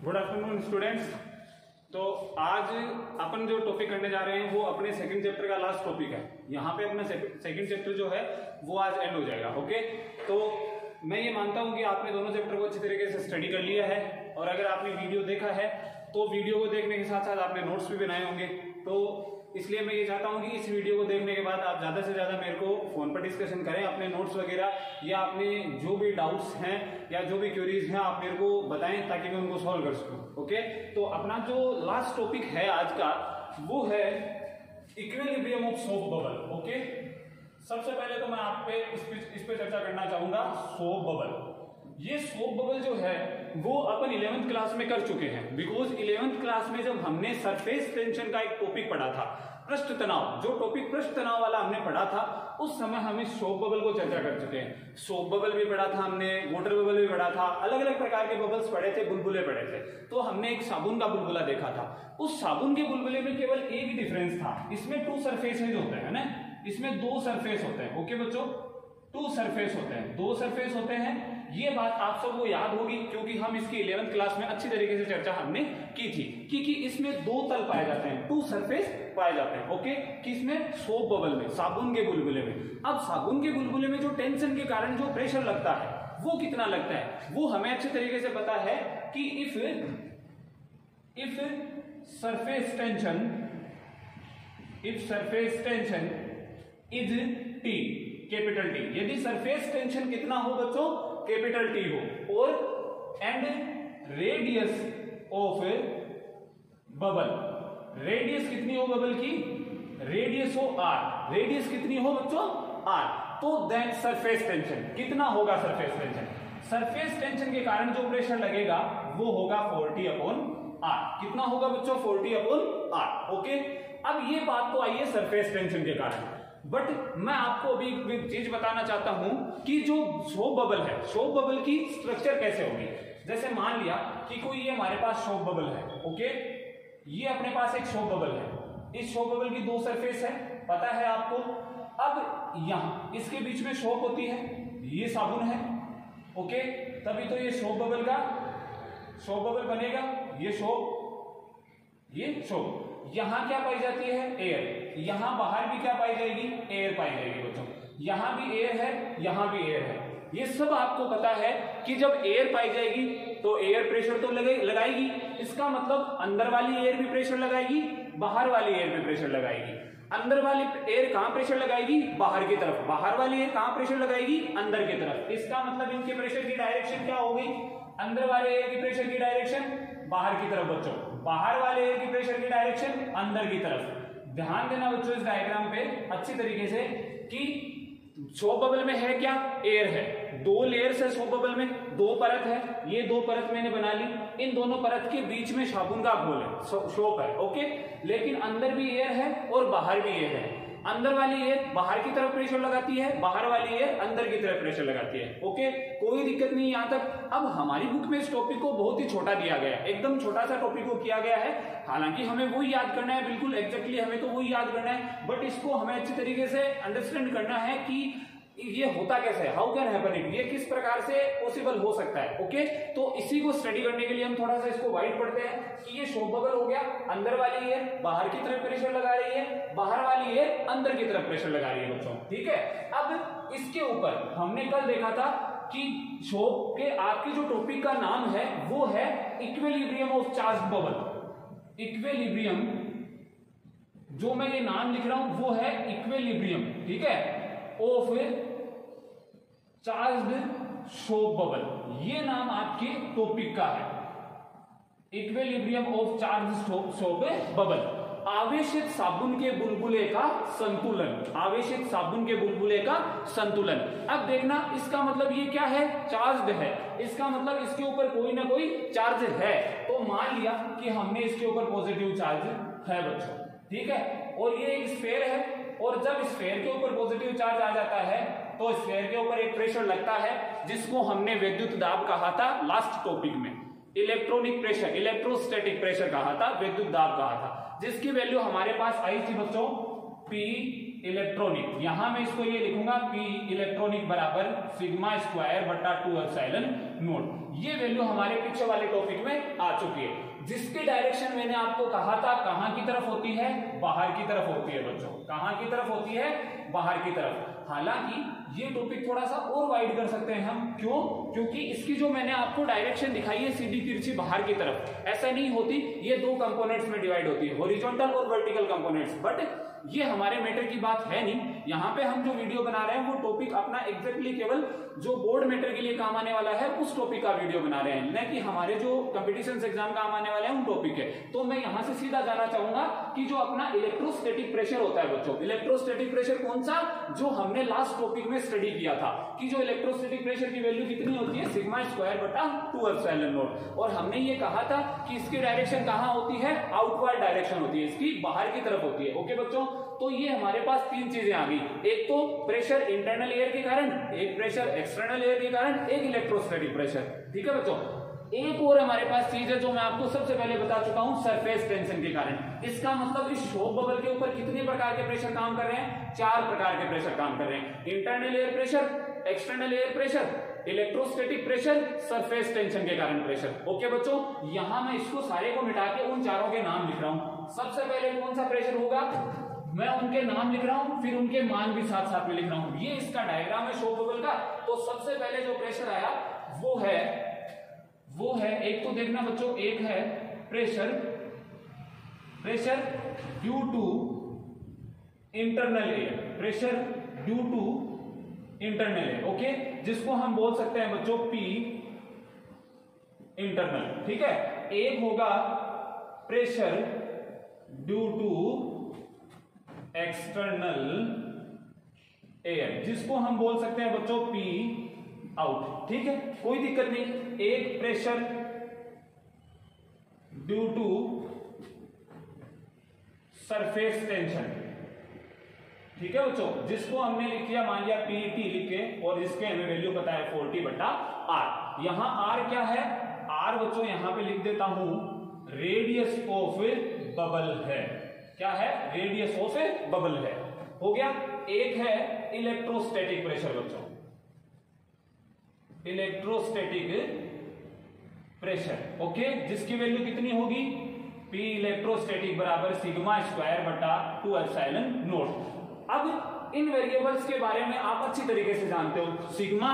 Good afternoon students. तो आज अपन जो टॉपिक करने जा रहे हैं वो अपने सेकंड चैप्टर का लास्ट टॉपिक है। यहाँ पे अपना सेकंड चैप्टर जो है वो आज एंड हो जाएगा। ओके, तो मैं ये मानता हूँ कि आपने दोनों चैप्टर को अच्छी तरीके से स्टडी कर लिया है, और अगर आपने वीडियो देखा है तो वीडियो को देखने के साथ साथ आपने नोट्स भी बनाए होंगे। तो इसलिए मैं ये चाहता हूँ कि इस वीडियो को देखने के बाद आप ज़्यादा से ज़्यादा मेरे को फ़ोन पर डिस्कशन करें, अपने नोट्स वगैरह या अपने जो भी डाउट्स हैं या जो भी क्वेरीज हैं आप मेरे को बताएं ताकि मैं उनको सॉल्व कर सकूँ। ओके, तो अपना जो लास्ट टॉपिक है आज का वो है equilibrium of soap bubble. Okay, सबसे पहले तो मैं आप पे इस पे चर्चा करना चाहूंगा सोप बबल। ये सोप बबल जो है वो अपन 11th क्लास में कर चुके हैं, बिकॉज 11th क्लास में जब हमने सरफेस टेंशन का एक टॉपिक पढ़ा था, पृष्ठ तनाव, जो टॉपिक पृष्ठ तनाव वाला हमने पढ़ा था, उस समय हम इस सोप बबल को चर्चा कर चुके हैं। सोप बबल भी पढ़ा था हमने, वाटर बबल भी पढ़ा था, अलग अलग प्रकार के बबल्स पढ़े थे, बुलबुले पढ़े थे। तो हमने एक साबुन का बुलबुला देखा था। उस साबुन के बुलबुले में केवल एक ही डिफरेंस था, इसमें 2 सरफेसेज होते हैं ना, इसमें 2 सरफेस होते हैं। ओके बच्चों, 2 सरफेस होते हैं, 2 सरफेस होते हैं। ये बात आप सबको याद होगी क्योंकि हम इसकी 11th क्लास में अच्छी तरीके से चर्चा हमने की थी कि इसमें 2 तल पाए जाते हैं, 2 सरफेस पाए जाते हैं। ओके, किसमें? सोप बबल में, साबुन के बुलबुले में। अब साबुन के बुलबुले में जो टेंशन के कारण जो प्रेशर लगता है वो कितना लगता है वो हमें अच्छे तरीके से पता है कि if surface tension is T, capital T, यदि सरफेस टेंशन कितना हो बच्चों? कैपिटल टी हो, और and radius of bubble, radius कितनी हो बबल की? रेडियस हो आर, रेडियस कितनी हो बच्चों? आर। तो देन सरफेस टेंशन कितना होगा? सरफेस टेंशन, सरफेस टेंशन के कारण जो प्रेशर लगेगा वो होगा 40/R। कितना होगा बच्चों? 40/R। ओके, अब ये बात तो आई है सरफेस टेंशन के कारण, बट मैं आपको अभी एक चीज बताना चाहता हूं कि जो सोप बबल है, सोप बबल की स्ट्रक्चर कैसे होगी। जैसे मान लिया कि कोई ये हमारे पास सोप बबल है। ओके, ये अपने पास एक सोप बबल है, इस सोप बबल की 2 सरफेस है, पता है आपको। अब यहां इसके बीच में सोप होती है, ये साबुन है। ओके, तभी तो ये सोप बबल बनेगा, ये सोप। यहां क्या पाई जाती है? एयर। यहां बाहर भी क्या पाई जाएगी? एयर पाई जाएगी बच्चों। यहां भी एयर है, यहां भी एयर है। ये सब आपको पता है कि जब एयर पाई जाएगी तो एयर प्रेशर तो लगाएगी। इसका मतलब अंदर वाली एयर भी प्रेशर लगाएगी, बाहर वाली एयर भी प्रेशर लगाएगी। अंदर वाली एयर कहां प्रेशर लगाएगी? बाहर की तरफ। बाहर वाली एयर कहां प्रेशर लगाएगी? अंदर की तरफ। इसका मतलब इनके प्रेशर की डायरेक्शन क्या होगी? अंदर वाले एयर की प्रेशर की डायरेक्शन बाहर की तरफ बच्चों, बाहर वाले एयर की प्रेशर की डायरेक्शन अंदर की तरफ। ध्यान देना बच्चों इस डायग्राम पे अच्छी तरीके से कि सोप बबल में है क्या? एयर है, 2 लेयर्स है सोप बबल में, 2 परत है, ये 2 परत मैंने बना ली। इन दोनों परत के बीच में साबुन का घोल है, सोप है। ओके, लेकिन अंदर भी एयर है और बाहर भी एयर है। अंदर वाली एयर बाहर की तरफ प्रेशर लगाती है, बाहर वाली एयर अंदर की तरफ प्रेशर लगाती है। ओके, कोई दिक्कत नहीं यहां तक। अब हमारी बुक में इस टॉपिक को बहुत ही छोटा दिया गया है, एकदम छोटा सा टॉपिक को किया गया है। हालांकि हमें वही याद करना है, बिल्कुल एग्जैक्टली हमें तो वही याद करना है, बट इसको हमें अच्छी तरीके से अंडरस्टैंड करना है कि ये होता कैसे है, हाउ कैन हैपन इट, ये किस प्रकार से पॉसिबल हो सकता है। ओके, तो इसी को स्टडी करने के लिए हम थोड़ा सा इसको वाइड पढ़ते हैं कि ये सोप बबल हो गया, अंदर वाली एयर बाहर की तरफ प्रेशर लगा रही है, बाहर वाली एयर अंदर की तरफ प्रेशर लगा रही है बच्चों। ठीक है, अब इसके ऊपर हमने कल देखा था कि सोप के आपके जो टॉपिक का नाम है वो है equilibrium of charge bubble. Equilibrium, जो मैं ये नाम लिख रहा हूं वो है इक्विलिब्रियम, ठीक है, ऑफ चार्ज्ड सोप बबल। ये नाम आपके टॉपिक का है, equilibrium of charged soap bubble. आवेशित साबुन के बुलबुले का संतुलन, आवेशित साबुन के बुलबुले का संतुलन। अब देखना इसका मतलब ये क्या है? चार्ज्ड है, इसका मतलब इसके ऊपर कोई ना कोई चार्ज है। तो मान लिया कि हमने इसके ऊपर पॉजिटिव चार्ज है बच्चों, ठीक है, और ये एक स्फीयर है, और जब स्फीयर के ऊपर पॉजिटिव चार्ज आ जाता है तो स्फीयर के ऊपर एक प्रेशर लगता है जिसको हमने विद्युत दाब कहा था लास्ट टॉपिक में। इलेक्ट्रॉनिक प्रेशर, इलेक्ट्रोस्टैटिक प्रेशर कहा था, विद्युत दाब कहा था, जिसकी वैल्यू हमारे पास आई थी बच्चों P इलेक्ट्रॉनिक, यहां मैं इसको ये लिखूंगा P इलेक्ट्रॉनिक बराबर सिग्मा स्क्वायर बटा 2 एप्सिलॉन नॉट। ये वैल्यू हमारे पीछे वाले टॉपिक में आ चुकी है, जिसकी डायरेक्शन मैंने आपको कहा था कहां की तरफ होती है, बाहर की तरफ होती है बच्चों, कहां की तरफ होती है, बाहर की तरफ। हालांकि ये टॉपिक थोड़ा सा और वाइड कर सकते हैं हम, क्यों? क्योंकि इसकी जो मैंने आपको डायरेक्शन दिखाई है सीधी तिरछी बाहर की तरफ, ऐसा नहीं होती, ये दो कंपोनेंट्स में डिवाइड होती है, हॉरिजॉन्टल और वर्टिकल कंपोनेंट्स। बट ये हमारे मैटर की बात है नहीं, यहाँ पे हम जो वीडियो बना रहे हैं वो टॉपिक अपना एग्जैक्टली केवल जो बोर्ड मैटर के लिए काम आने वाला है उस टॉपिक का वीडियो बना रहे हैं, न कि हमारे जो कंपटीशन एग्जाम काम आने वाले हैं उन टॉपिक है। तो मैं यहाँ से सीधा जाना चाहूंगा कि जो अपना इलेक्ट्रोस्टैटिक प्रेशर होता है बच्चों, इलेक्ट्रोस्टैटिक प्रेशर कौन सा, जो हमने लास्ट टॉपिक में स्टडी किया था कि जो इलेक्ट्रोस्टैटिक प्रेशर की वैल्यू कितनी होती है, सिग्मा स्क्वायर बटा 2 एप्सिलॉन नॉट। और हमने ये कहा था कि इसकी डायरेक्शन कहाँ होती है, आउटवर्ड डायरेक्शन होती है, इसकी बाहर की तरफ होती है। ओके बच्चों, तो ये हमारे पास तीन चीजें आ गई, एक तो प्रेशर इंटरनल एयर के कारण, एक प्रेशर एक्सटर्नल एयर के कारण, एक इलेक्ट्रोस्टैटिक प्रेशर। ठीक है बच्चों, एक और हमारे पास चीज है जो मैं आपको सबसे पहले बता चुका हूं, सरफेस टेंशन के कारण। इसका मतलब इस शॉक बबल के ऊपर कितने प्रकार के प्रेशर काम कर रहे हैं, 4 प्रकार के प्रेशर काम कर रहे हैं, internal air pressure, external air pressure, electrostatic pressure, surface tension के कारण प्रेशर। ओके बच्चों, यहां मैं इसको सारे को मिटा के उन चारों के नाम लिख रहा हूं। सबसे पहले कौन सा प्रेशर होगा, मैं उनके नाम लिख रहा हूं, फिर उनके मान भी साथ साथ में लिख रहा हूं। ये इसका डायग्राम है शॉक बबल का। तो सबसे पहले जो प्रेशर आया वो है एक तो देखना बच्चों, एक है pressure due to internal air, pressure due to internal air. Okay, जिसको हम बोल सकते हैं बच्चों P इंटरनल। ठीक है, एक होगा pressure due to external air, जिसको हम बोल सकते हैं बच्चों P आउट। ठीक है, कोई दिक्कत नहीं। एक pressure due to surface tension, ठीक है बच्चों, जिसको हमने लिख दिया, मान लिया PET लिख के, और इसके हमें वैल्यू पता है 40/R। यहां R क्या है, R बच्चों यहां पे लिख देता हूं रेडियस ऑफ बबल है। क्या है, रेडियस ऑफ बबल है। हो गया। एक है इलेक्ट्रोस्टैटिक प्रेशर बच्चों, इलेक्ट्रोस्टैटिक प्रेशर। ओके, जिसकी वैल्यू कितनी होगी, P इलेक्ट्रोस्टैटिक बराबर सिग्मा स्क्वायर बटा 2 एप्सिलॉन नॉट। अब इन वेरिएबल्स के बारे में आप अच्छी तरीके से जानते हो, sigma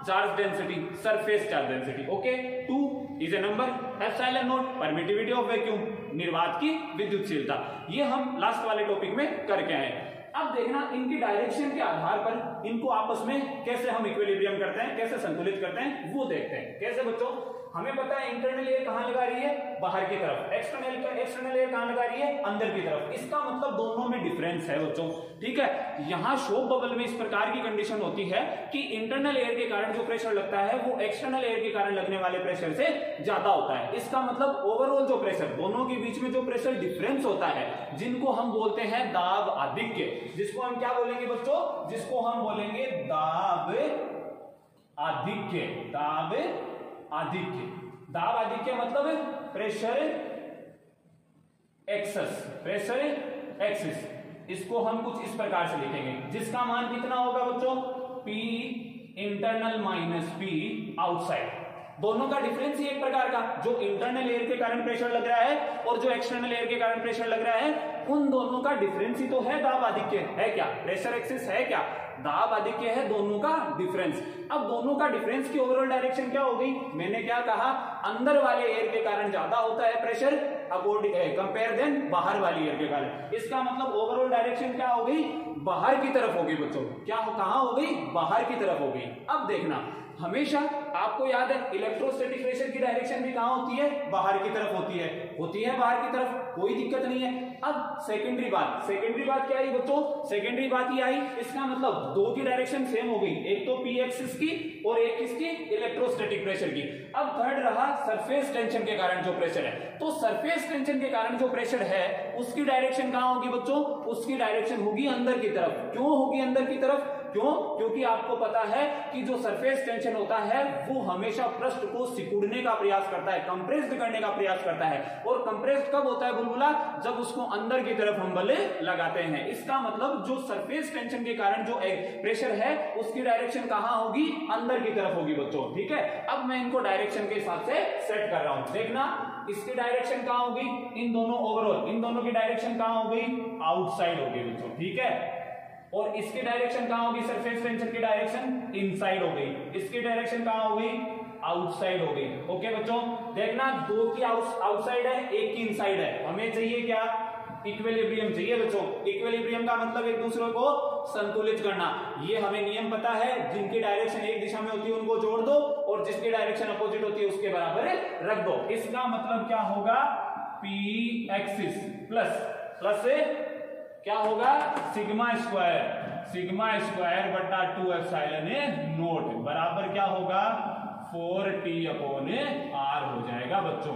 charge density, surface charge density. Okay, 2 is a number, epsilon not permittivity of vacuum, निर्वात की विद्युतशीलता। ये हम लास्ट वाले टॉपिक में करके आए। अब देखना इनकी डायरेक्शन के आधार पर इनको आपस में कैसे हम इक्विलिब्रियम करते हैं, कैसे संतुलित करते हैं, वो देखते हैं। कैसे बच्चों, हमें पता है इंटरनल एयर कहां लगा रही है, बाहर की तरफ, एक्सटर्नल एयर कहां लगा रही है, अंदर की तरफ। इसका मतलब दोनों में डिफरेंस है बच्चों। ठीक है, यहां शॉक बबल में इस प्रकार की कंडीशन होती है कि इंटरनल एयर के कारण जो प्रेशर लगता है वो एक्सटर्नल एयर के कारण लगने वाले प्रेशर से ज्यादा होता है। इसका मतलब ओवरऑल जो प्रेशर, दोनों के बीच में जो प्रेशर डिफरेंस होता है, जिनको हम बोलते हैं दाब आधिक्य, जिसको हम क्या बोलेंगे बच्चों, जिसको हम बोलेंगे दाब आधिक्य। दाब आधिक्य, दाब आधिक्य मतलब प्रेशर एक्सेस, प्रेशर एक्सेस। इसको हम कुछ इस प्रकार से लिखेंगे, जिसका मान कितना होगा बच्चों, P internal minus P outside. दोनों का डिफरेंस ही एक प्रकार का, जो इंटरनल एयर के कारण प्रेशर लग रहा है और जो एक्सटर्नल एयर के कारण प्रेशर लग रहा है, उन दोनों का डिफरेंस ही तो है दाब आधिक्य। है क्या, प्रेशर एक्सेस है क्या, दाब आधिक्य है, दोनों का डिफरेंस। अब दोनों का डिफरेंस की ओवरऑल डायरेक्शन क्या हो गई, मैंने क्या कहा, अंदर वाले एयर के कारण ज्यादा होता है प्रेशर अकॉर्डिंग कंपेयर देन बाहर वाली एयर के कारण। इसका मतलब ओवरऑल डायरेक्शन क्या हो गई, बाहर की तरफ होगी बच्चों। क्या हो, कहां हो गई, बाहर की तरफ हो गई। अब देखना, हमेशा आपको याद है इलेक्ट्रोस्टैटिक प्रेशर की डायरेक्शन भी कहां होती है, बाहर की तरफ होती है बाहर की तरफ, कोई दिक्कत नहीं है। अब सेकेंडरी बात क्या आई बच्चों, सेकेंडरी बात ये आई, इसका मतलब दो की डायरेक्शन सेम हो गई, एक तो P एक्सिस की और एक किसकी, इलेक्ट्रोस्टैटिक प्रेशर की। अब थर्ड रहा सरफेस टेंशन के कारण जो प्रेशर है, तो सरफेस टेंशन के कारण जो प्रेशर है उसकी डायरेक्शन कहां होगी बच्चों, उसकी डायरेक्शन होगी अंदर की तरफ। क्यों होगी अंदर की तरफ, क्यों? क्योंकि आपको पता है कि जो सरफेस टेंशन होता है वो हमेशा पृष्ठ को सिकुड़ने का प्रयास करता है, कंप्रेस्ड करने का प्रयास करता है। और कंप्रेस्ड कब होता है बुलबुला? जब उसको अंदर की तरफ हम बल लगाते हैं। इसका मतलब जो सरफेस टेंशन के कारण जो प्रेशर है उसकी डायरेक्शन कहां होगी? अंदर की तरफ होगी बच्चों, ठीक है। अब मैं इनको डायरेक्शन के हिसाब से सेट कर रहा हूं। देखना इसकी डायरेक्शन कहां होगी? इन दोनों ओवरऑल, इन दोनों की डायरेक्शन कहां होगी? आउटसाइड होगी बच्चों, ठीक है। और इसकी डायरेक्शन कहां होगी? सरफेस टेंशन की डायरेक्शन इनसाइड हो गई। इसकी डायरेक्शन कहां होगी? आउटसाइड हो गई। ओके बच्चों, देखना दो की आउटसाइड है, एक की इनसाइड है। हमें चाहिए क्या? इक्विलिब्रियम चाहिए बच्चों। इक्विलिब्रियम का मतलब एक दूसरे को संतुलित करना। ये हमें नियम पता है, जिनकी डायरेक्शन एक दिशा में होती है उनको जोड़ दो और जिसकी डायरेक्शन अपोजिट होती है उसके बराबर रख दो। इसका मतलब क्या होगा? पी एक्सिस प्लस से क्या होगा? सिग्मा स्क्वायर बटा 2 एप्सिलॉन नॉट बराबर क्या होगा? 4t/r हो जाएगा बच्चों।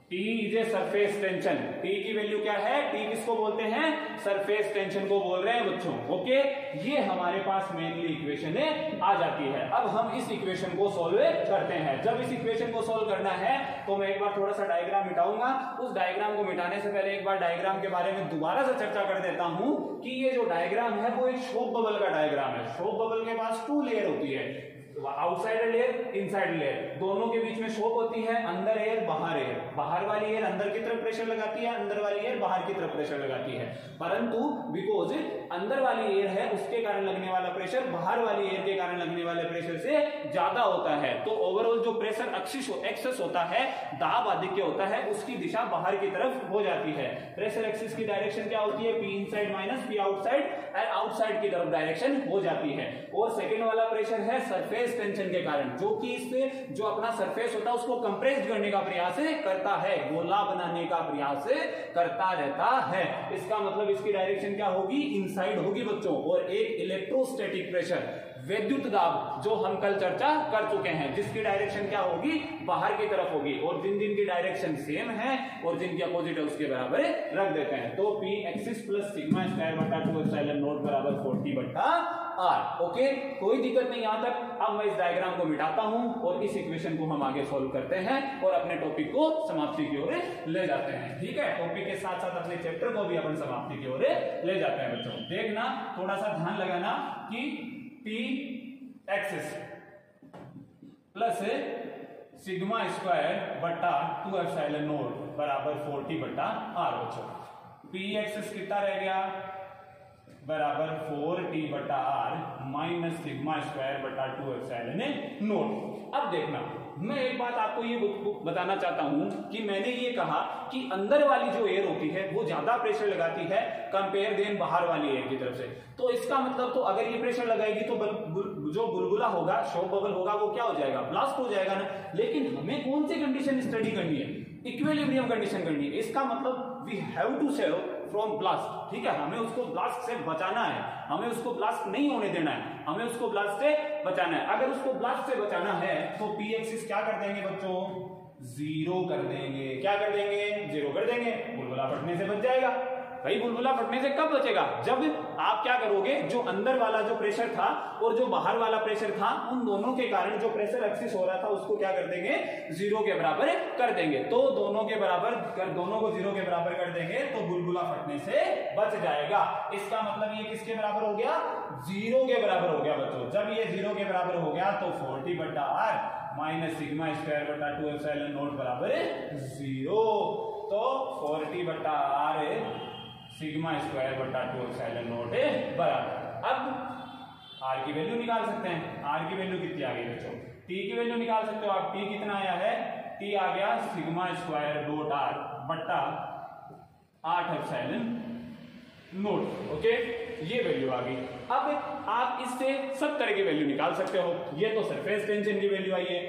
T is a surface tension. T की वैल्यू क्या है? T किसको बोलते हैं? सरफेस टेंशन को बोल रहे हैं बच्चों। ओके, ये हमारे पास मेनली इक्वेशन आ जाती है। अब हम इस इक्वेशन को सॉल्व करते हैं। जब इस इक्वेशन को सॉल्व करना है तो मैं एक बार थोड़ा सा डायग्राम मिटाऊंगा। उस डायग्राम को मिटाने से पहले एक बार डायग्राम के बारे में दोबारा से चर्चा कर देता हूं कि ये जो डायग्राम है वो एक शॉक बबल का डायग्राम है। शॉक बबल के पास 2 लेयर होती है, आउटसाइड लेयर, इनसाइड लेयर। दोनों के बीच में शॉक होती है, अंदर एयर बाहर एयर। बाहर वाली एयर अंदर की तरफ प्रेशर लगाती है, अंदर वाली एयर बाहर की तरफ प्रेशर लगाती है। परंतु बिकॉज अंदर वाली एयर है उसके कारण लगने वाला प्रेशर बाहर वाली एयर के कारण लगने वाले प्रेशर से ज्यादा होता है। तो ओवरऑल जो प्रेशर एक्सेस होता है, दाब आधिक्य होता है, उसकी दिशा बाहर की तरफ हो जाती है। प्रेशर एक्सिस की डायरेक्शन क्या होती है? P inside minus P outside, outside की तरफ डायरेक्शन हो जाती है। और सेकेंड वाला प्रेशर है सरफेस टेंशन के कारण, जो कि इससे जो अपना सरफेस होता है उसको कंप्रेस करने का प्रयास करता है, गोला बनाने का प्रयास करता रहता है। इसका मतलब इसकी डायरेक्शन क्या होगी? इनसाइड होगी बच्चों। और एक इलेक्ट्रोस्टैटिक प्रेशर, विद्युत दाब, जो हम कल चर्चा कर चुके हैं, जिसकी डायरेक्शन क्या होगी? बाहर की तरफ होगी। और जिन की डायरेक्शन सेम है और जिनकी अपोजिट है उसके बराबर रख देते हैं। तो P axis plus sigma square बटा 2 एप्सिलॉन नॉट बराबर 40/r। ओके, कोई दिक्कत नहीं यहां तक। अब मैं इस डायग्राम को मिटाता हूं और इस इक्वेशन को हम आगे सॉल्व करते हैं और अपने टॉपिक को समाप्ति की ओर ले जाते हैं। ठीक है, टॉपिक के साथ साथ अपने चैप्टर को भी अपन समाप्ति की ओर ले जाते हैं बच्चों। देखना, थोड़ा सा ध्यान लगाना कि P axis plus sigma square बटा 2 एप्सिलॉन नॉट बराबर 40/r बच्चों। पी एक्सिस कितना रह गया? बराबर 4t/r माइनस सिग्मा स्क्वायर बटा 2 एप्सिलॉन नॉट। अब देखना, मैं एक बात आपको ये बताना चाहता हूं कि मैंने ये कहा कि अंदर वाली जो एयर होती है वो ज्यादा प्रेशर लगाती है कंपेयर देन बाहर वाली एयर की तरफ से। तो इसका मतलब तो अगर ये प्रेशर लगाएगी तो जो बुलबुला होगा, शॉक बबल होगा, वो क्या हो जाएगा? ब्लास्ट हो जाएगा ना। लेकिन हमें कौन सी कंडीशन स्टडी करनी है? इक्विलिब्रियम कंडीशन करनी है। इसका मतलब we have to save from blast. ठीक है, हमें उसको ब्लास्ट से बचाना है, हमें उसको ब्लास्ट नहीं होने देना है, हमें उसको ब्लास्ट से बचाना है। अगर उसको ब्लास्ट से बचाना है तो पी एक्सिस क्या कर देंगे बच्चों? 0 कर देंगे। क्या कर देंगे? 0 कर देंगे। बुलबुला फटने से बच जाएगा। भाई बुलबुला फटने से कब बचेगा? जब आप क्या करोगे, जो अंदर वाला जो प्रेशर था और जो बाहर वाला प्रेशर था, उन दोनों के कारण जो प्रेशर एक्सिस हो रहा था उसको क्या कर देंगे? 0 के बराबर कर देंगे। तो दोनों को 0 के बराबर कर देंगे तो बुलबुला फटने से बच जाएगा। इसका मतलब ये किसके बराबर हो गया? 0 के बराबर हो गया बच्चों। जब ये 0 के बराबर हो गया तो 40/r माइनस सिग्मा स्क्वायर बटा 2 एप्सिलॉन नॉट बराबर 0। तो 40/r सिग्मा स्क्वायर बटा 2 एप्सिलॉन नॉट बराबर। अब आर की वैल्यू निकाल सकते हैं। आर की वैल्यू कितनी आ गई बच्चों? टी की वैल्यू निकाल सकते हो आप। टी कितना आया है? टी आ गया सिग्मा स्क्वायर डॉट आर बटा 8 एप्सिलॉन नॉट। ओके, ये वैल्यू आ गई। अब आप इससे सब तरह की वैल्यू निकाल सकते हो। ये तो सरफेस टेंशन की वैल्यू आई है।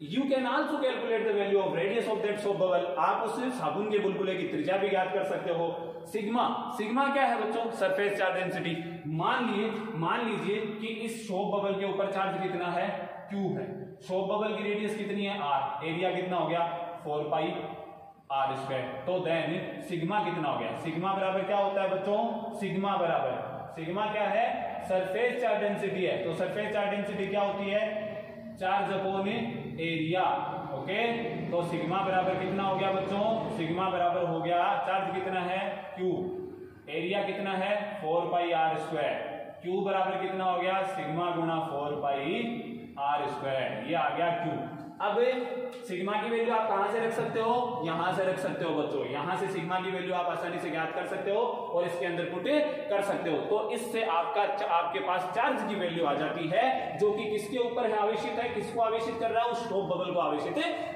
You can also calculate the value of radius of that soap bubble। आप उससे साबुन के बुलबुले की त्रिज्या भी ज्ञात कर सकते हो। सिग्मा क्या है बच्चों? Surface charge density. मान लीजिए कि इस सोप बबल के ऊपर चार्ज कितना है? Q है। सोप बबल की रेडियस कितनी है? R। एरिया कितना हो गया? 4πr²। तो देन सिग्मा कितना हो गया? सिग्मा बराबर क्या होता है बच्चों? सिग्मा क्या है? सरफेस चार्ज डेंसिटी है, तो सरफेस चार्ज डेंसिटी क्या होती है, चार्ज अपॉन एरिया। ओके, तो सिग्मा बराबर कितना हो गया बच्चों, सिग्मा बराबर हो गया, चार्ज कितना है Q, एरिया कितना है 4 पाई आर स्क्वायर, Q बराबर कितना हो गया, सिग्मा गुना 4 पाई आर स्क्वायर, ये आ गया Q। अब सिग्मा की वैल्यू आप कहां से रख सकते हो, यहां से रख सकते हो बच्चों, यहां से सिग्मा की वैल्यू आप आसानी से ज्ञात कर सकते हो और इसके अंदर पुट कर सकते हो। तो इससे आपके पास चार्ज की वैल्यू आ जाती है, जो कि किसके ऊपर है आवेशित है, किसको आवेशित कर रहा है, उस स्टॉप बबल को आवेशित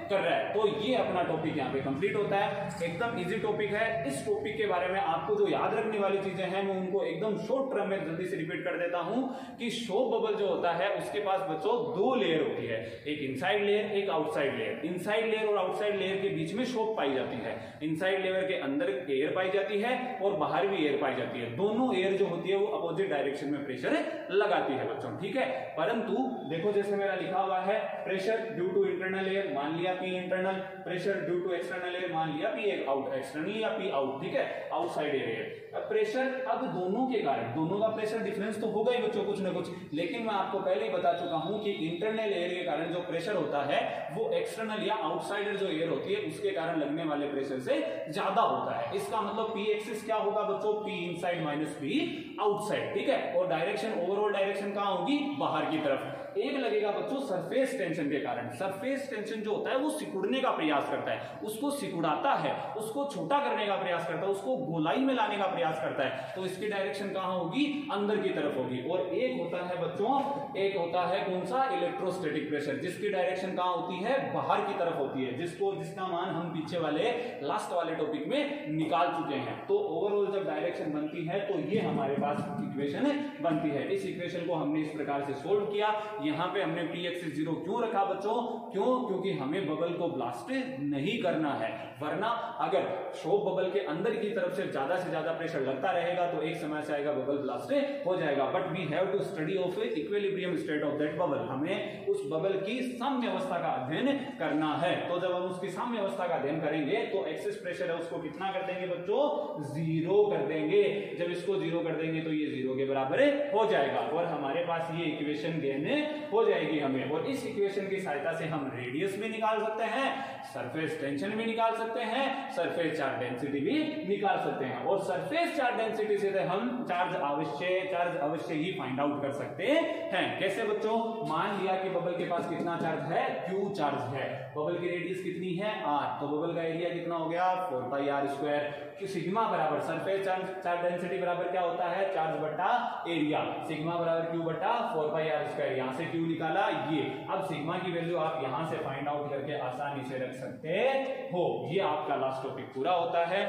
कर रहा है। तो ये अपना टॉपिक यहाँ पे कंप्लीट होता है, एकदम इजी टॉपिक है। इस टॉपिक के बारे में आपको जो याद रखने वाली चीजें हैं मैं उनको एकदम शॉर्ट टर्म में जल्दी से रिपीट कर देता हूं कि स्टॉप बबल जो होता है उसके पास बच्चों दो लेयर होती है, एक इनसाइड लेयर, एक आउटसाइड लेयर। इनसाइड लेयर और आउटसाइड लेयर के बीच में शॉप पाई जाती है, इनसाइड लेयर के अंदर एयर पाई जाती है और बाहर भी एयर पाई जाती है। दोनों एयर जो होती है वो अपोजिट डायरेक्शन में प्रेशर लगाती है बच्चों, ठीक है। परंतु देखो जैसे मेरा लिखा हुआ है pressure due to internal air, मान लिया P internal, pressure due to external air, मान लिया P आउट एक्सटर्नल या P आउट, ठीक है, आउटसाइड एयर। अब प्रेशर, अब दोनों के कारण दोनों का प्रेशर डिफरेंस तो होगा ही बच्चों कुछ ना कुछ, लेकिन मैं आपको पहले ही बता चुका हूं कि इंटरनल एयर के कारण जो प्रेशर होता है वो एक्सटर्नल या आउटसाइडर जो एयर होती है उसके कारण लगने वाले प्रेशर से ज्यादा होता है। इसका मतलब P एक्सिस क्या होगा बच्चों, P inside minus P outside, ठीक है। और डायरेक्शन, ओवरऑल डायरेक्शन कहां होगी, बाहर की तरफ। एक लगेगा बच्चों सरफेस टेंशन के कारण, सरफेस टेंशन जो होता है वो सिकुड़ने का प्रयास करता है, उसको सिकुड़ाता है, उसको छोटा करने का प्रयास करता है, उसको गोलाई में लाने का प्रयास करता है, तो इसकी डायरेक्शन कहां होगी, अंदर की तरफ होगी। और एक होता है बच्चों, एक होता है कौन सा, इलेक्ट्रोस्टैटिक प्रेशर, जिसकी डायरेक्शन कहां होती है, बाहर की तरफ होती है, जिसका मान हम पीछे वाले लास्ट वाले टॉपिक में निकाल चुके हैं। तो ओवरऑल जब डायरेक्शन बनती है तो ये हमारे पास इक्वेशन बनती है। इस इक्वेशन को हमने इस प्रकार से सोल्व किया। यहां पे हमने P एक्सिस 0 क्यों रखा बच्चों, क्यों, क्योंकि हमें बबल को ब्लास्ट नहीं करना है, वरना अगर शॉप बबल के अंदर की तरफ से ज्यादा प्रेशर लगता रहेगा तो एक समय से आएगा बबल ब्लास्ट हो जाएगा। But we have to study of equilibrium state of that bubble, हमें उस बबल की साम्य अवस्था का अध्ययन करना है। तो जब हम उसकी साम्य अवस्था का अध्ययन करेंगे तो एक्सेस प्रेशर है उसको कितना कर देंगे बच्चों, 0 कर देंगे। जब इसको 0 कर देंगे तो ये 0 के बराबर हो जाएगा और हमारे पास ये इक्वेशन गेन हो जाएगी हमें। और इस इक्वेशन की सहायता से हम रेडियस भी निकाल सकते हैं, सरफेस टेंशन भी निकाल सकते हैं, सरफेस चार्ज डेंसिटी भी निकाल सकते हैं। और सरफेस चार्ज डेंसिटी से हम चार्ज अवश्य ही फाइंड आउट कर सकते हैं। कैसे बच्चों, मान लिया कि बबल के पास कितना चार्ज है, Q चार्ज है, बबल की रेडियस कितनी है R, तो बबल का एरिया कितना हो गया 4 पाई आर स्क्वायर। सिग्मा बराबर सरफेस चार्ज डेंसिटी बराबर क्या होता है, चार्ज बटा एरिया, सिग्मा बराबर Q बटा 4 पाई आर स्क्वायर। यहां से Q निकाला ये। अब सिग्मा की वैल्यू आप यहां से फाइंड आउट करके आसानी से रख सकते हो। ये आपका लास्ट टॉपिक पूरा होता है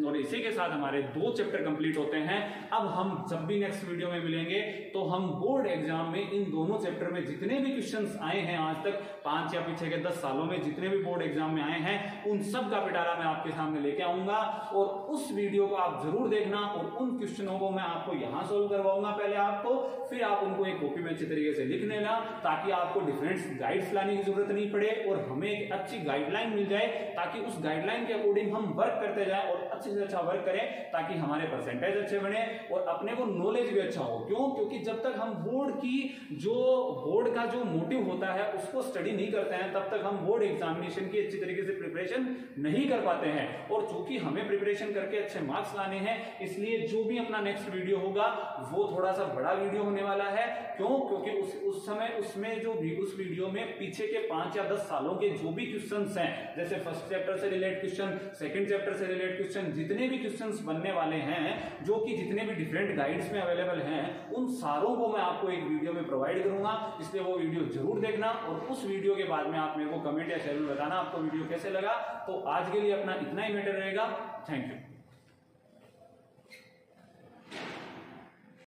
और इसी के साथ हमारे 2 चैप्टर कंप्लीट होते हैं। अब हम जब भी नेक्स्ट वीडियो में मिलेंगे तो हम बोर्ड एग्जाम में इन दोनों चैप्टर में जितने भी क्वेश्चंस आए हैं आज तक 5 या पीछे के 10 सालों में जितने भी बोर्ड एग्जाम में आए हैं उन सब का पिटारा मैं आपके सामने लेके आऊंगा और उस वीडियो को आप जरूर देखना और उन क्वेश्चनों को मैं आपको यहां सोल्व करवाऊंगा पहले आपको, फिर आप उनको एक कॉपी में अच्छी तरीके से लिख लेना ताकि आपको डिफरेंट गाइड्स लाने की जरूरत नहीं पड़े और हमें एक अच्छी गाइडलाइन मिल जाए ताकि उस गाइडलाइन के अकॉर्डिंग हम वर्क करते जाएं और अच्छे से अच्छा वर्क करें ताकि हमारे परसेंटेज अच्छे बने और अपने को नॉलेज भी अच्छा हो। क्यों, क्योंकि जब तक हम बोर्ड का जो मोटिव होता है उसको स्टडी नहीं करते हैं तब तक हम बोर्ड एग्जामिनेशन की अच्छी तरीके से प्रिपरेशन नहीं कर पाते हैं। और चूंकि हमें प्रिपरेशन करके अच्छे मार्क्स लाने हैं इसलिए जो भी अपना नेक्स्ट वीडियो होगा वो थोड़ा सा बड़ा वीडियो होने वाला है। क्यों, क्योंकि उस समय उसमें जो भी उस वीडियो में पीछे के 5 या 10 सालों के जो भी क्वेश्चंस हैं, जैसे फर्स्ट चैप्टर से रिलेटेड क्वेश्चन, सेकंड चैप्टर से रिलेटेड क्वेश्चन, जितने भी क्वेश्चंस बनने वाले हैं जो कि जितने भी डिफरेंट गाइड्स में अवेलेबल हैं उन सारों को मैं आपको एक वीडियो में प्रोवाइड करूंगा। इसलिए वो वीडियो जरूर देखना और उस वीडियो के बाद में आप मेरे को कमेंट या शेयर में बताना आपको वीडियो कैसे लगा। तो आज के लिए अपना इतना ही मैटर रहेगा। Thank you.